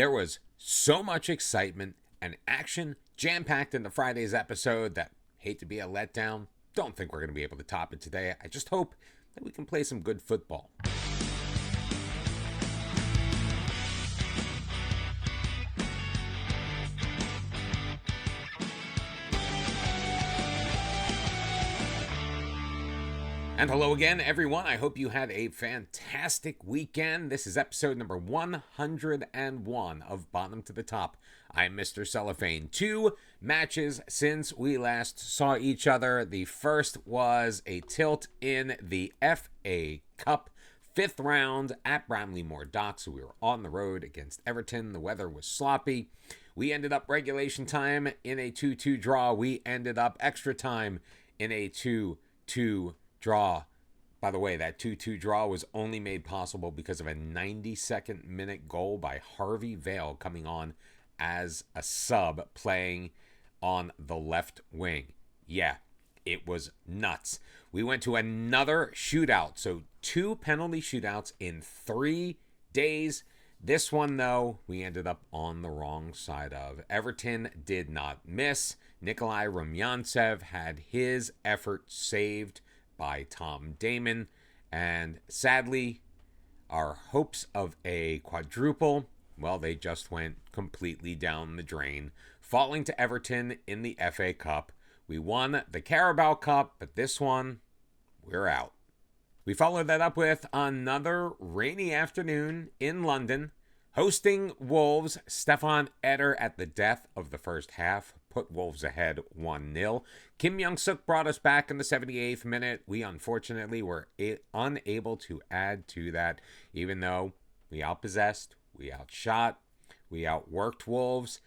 There was so much excitement and action jam-packed into Friday's episode that, hate to be a letdown, don't think we're going to be able to top it today. I just hope that we can play some good football. And hello again, everyone. I hope you had a fantastic weekend. This is episode number 101 of Bottom to the Top. I'm Mr. Cellophane. 2 matches since we last saw each other. The first was a tilt in the FA Cup, 5th round at Bramley-Moore Docks. We were on the road against Everton. The weather was sloppy. We ended up regulation time in a 2-2 draw. We ended up extra time in a 2-2 draw. By the way, that 2-2 draw was only made possible because of a 92nd minute goal by Harvey Vale coming on as a sub playing on the left wing. Yeah, it was nuts. We went to another shootout. So 2 penalty shootouts in 3 days. This one, though, we ended up on the wrong side of. Everton did not miss. Nikolai Rumyantsev had his effort saved by Tom Damon, and sadly, our hopes of a quadruple, well, they just went completely down the drain, falling to Everton in the FA Cup. We won the Carabao Cup, but this one, we're out. We followed that up with another rainy afternoon in London, hosting Wolves. Stefan Eder at the death of the first half put Wolves ahead 1-0. Kim Young-suk brought us back in the 78th minute. We unfortunately were unable to add to that, even though we outpossessed, we outshot, we outworked Wolves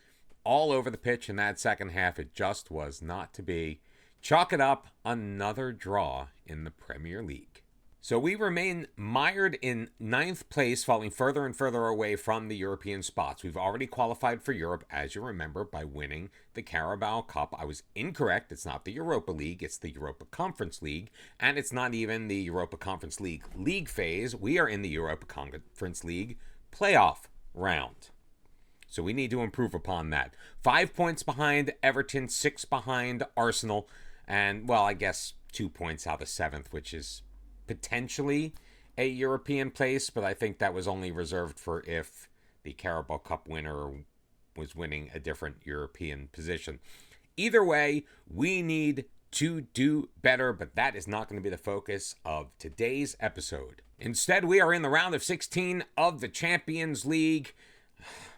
all over the pitch in that second half. It just was not to be. Chalk it up, another draw in the Premier League. So we remain mired in 9th place, falling further and further away from the European spots. We've already qualified for Europe, as you remember, by winning the Carabao Cup. I was incorrect. It's not the Europa League. It's the Europa Conference League. And it's not even the Europa Conference League phase. We are in the Europa Conference League playoff round. So we need to improve upon that. 5 points behind Everton, 6 behind Arsenal. And, well, I guess 2 points out of 7th, which is potentially a European place, but I think that was only reserved for if the Carabao Cup winner was winning a different European position. Either way, we need to do better, but that is not going to be the focus of today's episode. Instead, we are in the round of 16 of the Champions League.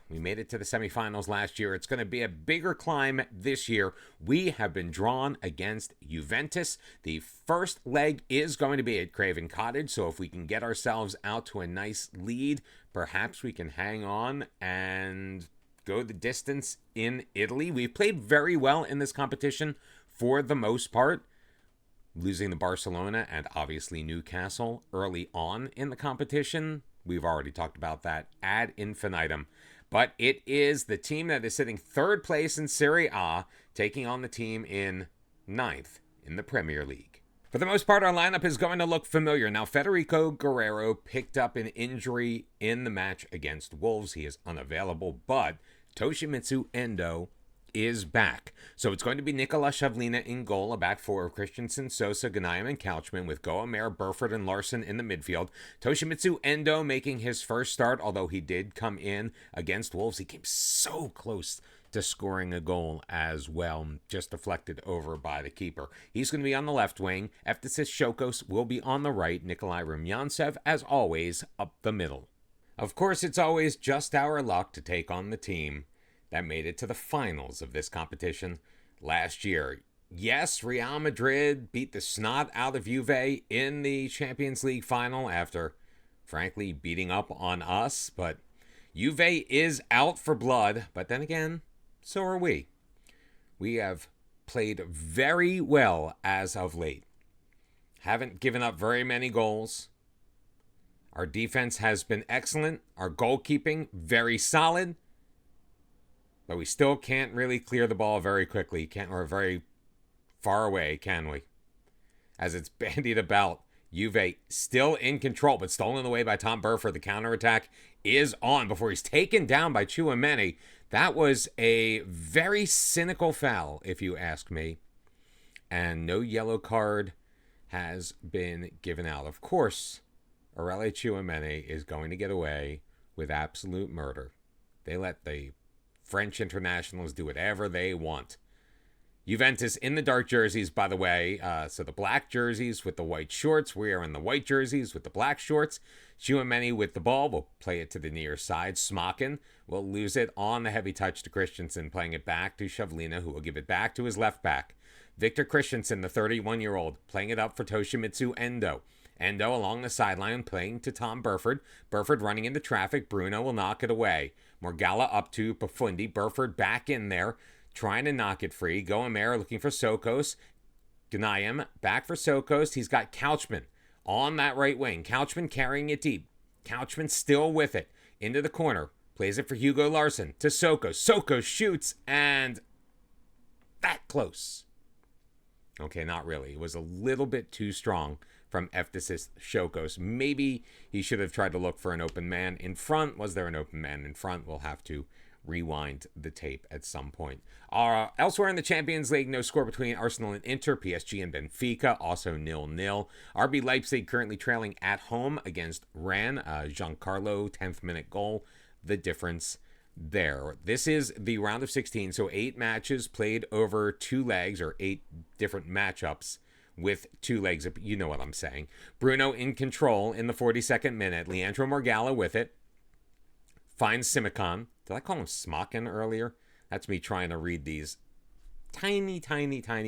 We made it to the semifinals last year. It's going to be a bigger climb this year. We have been drawn against Juventus. The first leg is going to be at Craven Cottage, so if we can get ourselves out to a nice lead, perhaps we can hang on and go the distance in Italy. We've played very well in this competition for the most part, losing to Barcelona and obviously Newcastle early on in the competition. We've already talked about that ad infinitum. But it is the team that is sitting 3rd place in Serie A taking on the team in 9th in the Premier League. For the most part, our lineup is going to look familiar. Now, Federico Guerrero picked up an injury in the match against Wolves. He is unavailable, but Toshimitsu Endo is back. So it's going to be Nikola Shavlina in goal, a back four of Christensen, Sosa, Ghanayem, and Couchman, with Goamer, Burford, and Larson in the midfield. Toshimitsu Endo making his first start, although he did come in against Wolves. He came so close to scoring a goal as well, just deflected over by the keeper. He's going to be on the left wing. Eftisis Shokos will be on the right. Nikolai Rumyantsev, as always, up the middle. Of course, it's always just our luck to take on the team that made it to the finals of this competition last year. Yes, Real Madrid beat the snot out of Juve in the Champions League final after, frankly, beating up on us. But Juve is out for blood. But then again, so are we. We have played very well as of late. Haven't given up very many goals. Our defense has been excellent. Our goalkeeping, very solid. But we still can't really clear the ball very quickly. Or very far away, can we? As it's bandied about, Juve still in control, but stolen away by Tom Burford. The counterattack is on before he's taken down by Tchouaméni. That was a very cynical foul, if you ask me. And no yellow card has been given out. Of course, Aurelien Tchouaméni is going to get away with absolute murder. They let the French internationals do whatever they want. Juventus in the dark jerseys, by the way. So the black jerseys with the white shorts. We are in the white jerseys with the black shorts. Tchouaméni with the ball will play it to the near side. Smakin will lose it on the heavy touch to Christensen, playing it back to Shavlina, who will give it back to his left back. Victor Christensen, the 31-year-old, playing it up for Toshimitsu Endo. Endo along the sideline playing to Tom Burford. Burford running into traffic. Bruno will knock it away. Morgalla up to Pafundi. Burford back in there, trying to knock it free. Goimer looking for Sokos. Gnaim back for Sokos. He's got Couchman on that right wing. Couchman carrying it deep. Couchman still with it. Into the corner. Plays it for Hugo Larsson to Sokos. Sokos shoots, and that close. Okay, not really. It was a little bit too strong from Eftisis Sokos. Maybe he should have tried to look for an open man in front. Was there an open man in front? We'll have to rewind the tape at some point. Elsewhere in the Champions League, no score between Arsenal and Inter, PSG and Benfica, also 0-0. RB Leipzig currently trailing at home against Rennes. Giancarlo, 10th minute goal, the difference there. This is the round of 16, so 8 matches played over 2 legs, or 8 different matchups with 2 legs. You know what I'm saying. Bruno in control in the 42nd minute. Leandro Morgalla with it. Finds Simicon. Did I call him Smakin earlier? That's me trying to read these tiny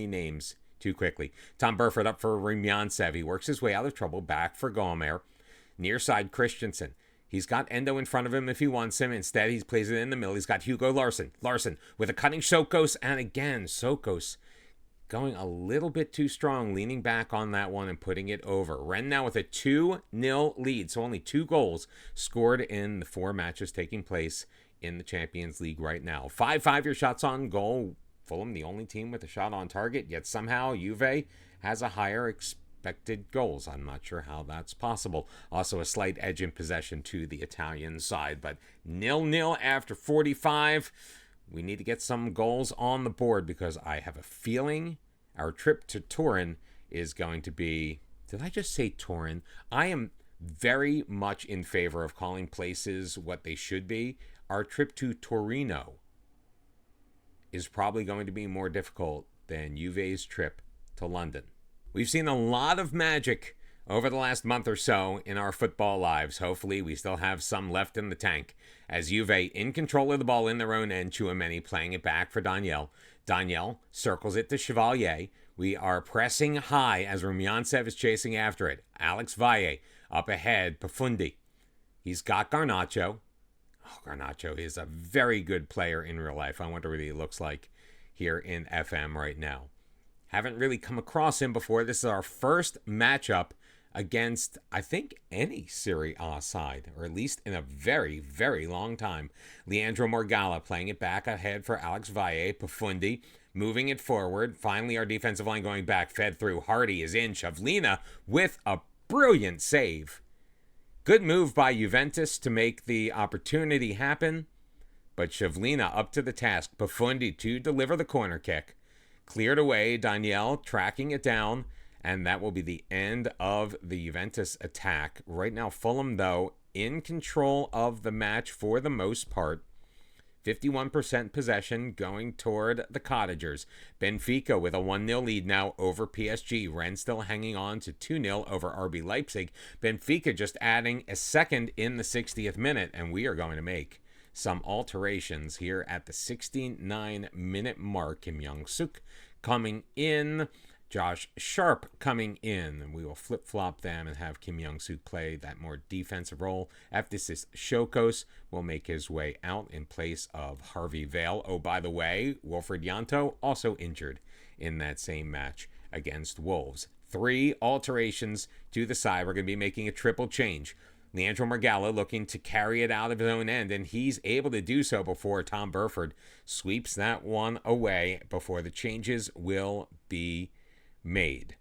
names too quickly. Tom Burford up for Rumyancev. He works his way out of trouble. Back for Gomer. Near side Christensen. He's got Endo in front of him if he wants him. Instead, he plays it in the middle. He's got Hugo Larsson. Larsson with a cutting Sokos. And again, Sokos going a little bit too strong, leaning back on that one and putting it over. Rennes now with a 2-0 lead. So only 2 goals scored in the 4 matches taking place in the Champions League right now. 5 5-year shots on goal. Fulham, the only team with a shot on target. Yet somehow Juve has a higher expected goals. I'm not sure how that's possible. Also a slight edge in possession to the Italian side. But 0-0 after 45. We need to get some goals on the board because I have a feeling our trip to Turin is going to be... Did I just say Turin? I am very much in favor of calling places what they should be. Our trip to Torino is probably going to be more difficult than Juve's trip to London. We've seen a lot of magic over the last month or so in our football lives. Hopefully we still have some left in the tank. As Juve in control of the ball in their own end, Tchouaméni playing it back for Daniel. Daniel circles it to Chevalier. We are pressing high as Rumyancev is chasing after it. Alex Valle up ahead. Pafundi. He's got Garnacho. Oh, Garnacho is a very good player in real life. I wonder what he looks like here in FM right now. Haven't really come across him before. This is our first matchup against, I think, any Serie A side, or at least in a very, very long time. Leandro Morgalla playing it back ahead for Alex Valle. Pafundi moving it forward. Finally, our defensive line going back. Fed through. Hardy is in. Shavlina with a brilliant save. Good move by Juventus to make the opportunity happen, but Shavlina up to the task. Pafundi to deliver the corner kick. Cleared away, Daniel tracking it down, and that will be the end of the Juventus attack. Right now, Fulham, though, in control of the match for the most part. 51% possession going toward the Cottagers. Benfica with a 1-0 lead now over PSG. Rennes still hanging on to 2-0 over RB Leipzig. Benfica just adding a second in the 60th minute, and we are going to make some alterations here at the 69-minute mark. Kim Young-suk coming in. Josh Sharp coming in, and we will flip-flop them and have Kim Young-suk play that more defensive role. Eftisis Sokos will make his way out in place of Harvey Vale. Oh, by the way, Wilfried Yanto also injured in that same match against Wolves. 3 alterations to the side. We're going to be making a triple change. Leandro Morgalla looking to carry it out of his own end, and he's able to do so before Tom Burford sweeps that one away before the changes will be made.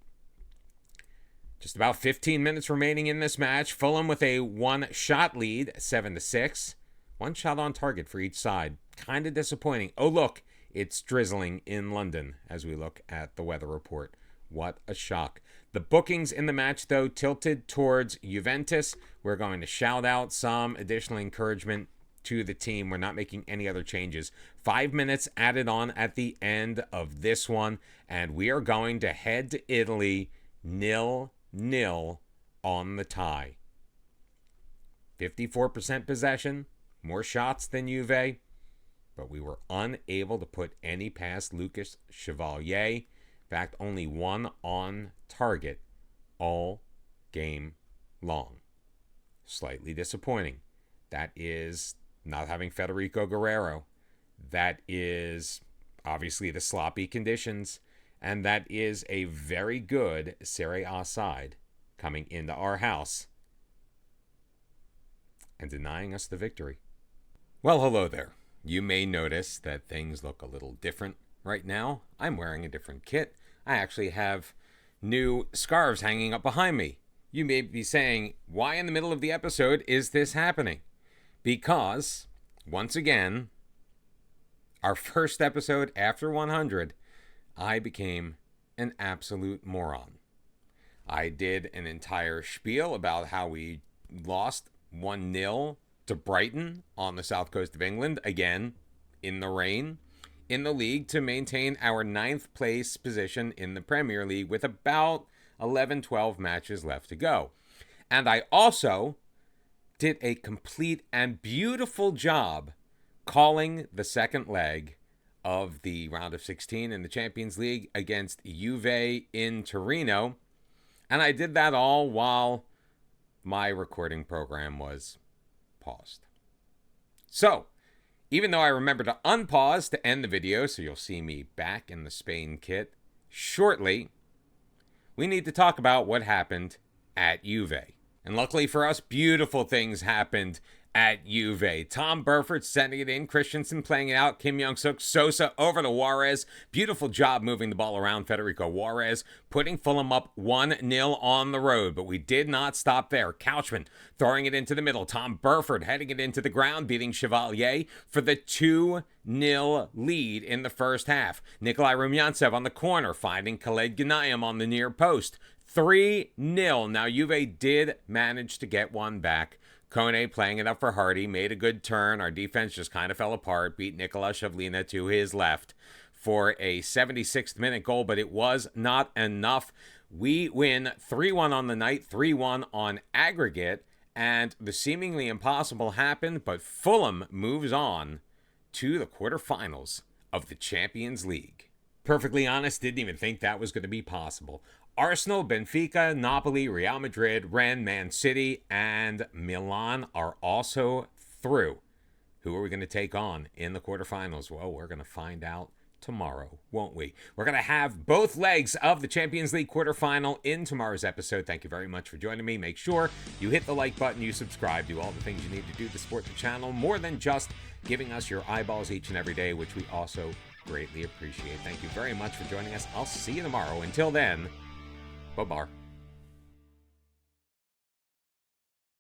Just about 15 minutes remaining in this match. Fulham with a one-shot lead, 7-6. One shot on target for each side. Kind of disappointing. Oh, look, it's drizzling in London as we look at the weather report. What a shock. The bookings in the match, though, tilted towards Juventus. We're going to shout out some additional encouragement to the team. We're not making any other changes. 5 minutes added on at the end of this one, and we are going to head to Italy 0-0 on the tie. 54% possession, more shots than Juve, but we were unable to put any past Lucas Chevalier. In fact, only one on target all game long. Slightly disappointing. That is not having Federico Guerrero. That is obviously the sloppy conditions. And that is a very good Serie A side coming into our house and denying us the victory. Well, hello there. You may notice that things look a little different right now. I'm wearing a different kit. I actually have new scarves hanging up behind me. You may be saying, why in the middle of the episode is this happening? Because, once again, our first episode after 100, I became an absolute moron. I did an entire spiel about how we lost 1-0 to Brighton on the south coast of England, again, in the rain, in the league to maintain our 9th place position in the Premier League with about 11-12 matches left to go. And I also did a complete and beautiful job calling the second leg of the round of 16 in the Champions League against Juve in Torino. And I did that all while my recording program was paused. So, even though I remember to unpause to end the video, so you'll see me back in the Spain kit shortly, we need to talk about what happened at Juve. And luckily for us, beautiful things happened at Juve. Tom Burford sending it in, Christensen playing it out, Kim Young-suk, Sosa over to Juarez. Beautiful job moving the ball around Federico Juarez, putting Fulham up 1-0 on the road. But we did not stop there. Couchman throwing it into the middle. Tom Burford heading it into the ground, beating Chevalier for the 2-0 lead in the first half. Nikolai Rumyantsev on the corner, finding Khaled Ghanayem on the near post. 3-0. Now, Juve did manage to get one back. Kone playing it up for Hardy, made a good turn. Our defense just kind of fell apart, beat Nikola Shavlina to his left for a 76th minute goal, but it was not enough. We win 3-1 on the night, 3-1 on aggregate, and the seemingly impossible happened, but Fulham moves on to the quarterfinals of the Champions League. Perfectly honest, didn't even think that was going to be possible. Arsenal, Benfica, Napoli, Real Madrid, Rennes, Man City, and Milan are also through. Who are we going to take on in the quarterfinals? Well, we're going to find out tomorrow, won't we? We're going to have both legs of the Champions League quarterfinal in tomorrow's episode. Thank you very much for joining me. Make sure you hit the like button, you subscribe, do all the things you need to do to support the channel, more than just giving us your eyeballs each and every day, which we also greatly appreciate. Thank you very much for joining us. I'll see you tomorrow. Until then, bye-bye.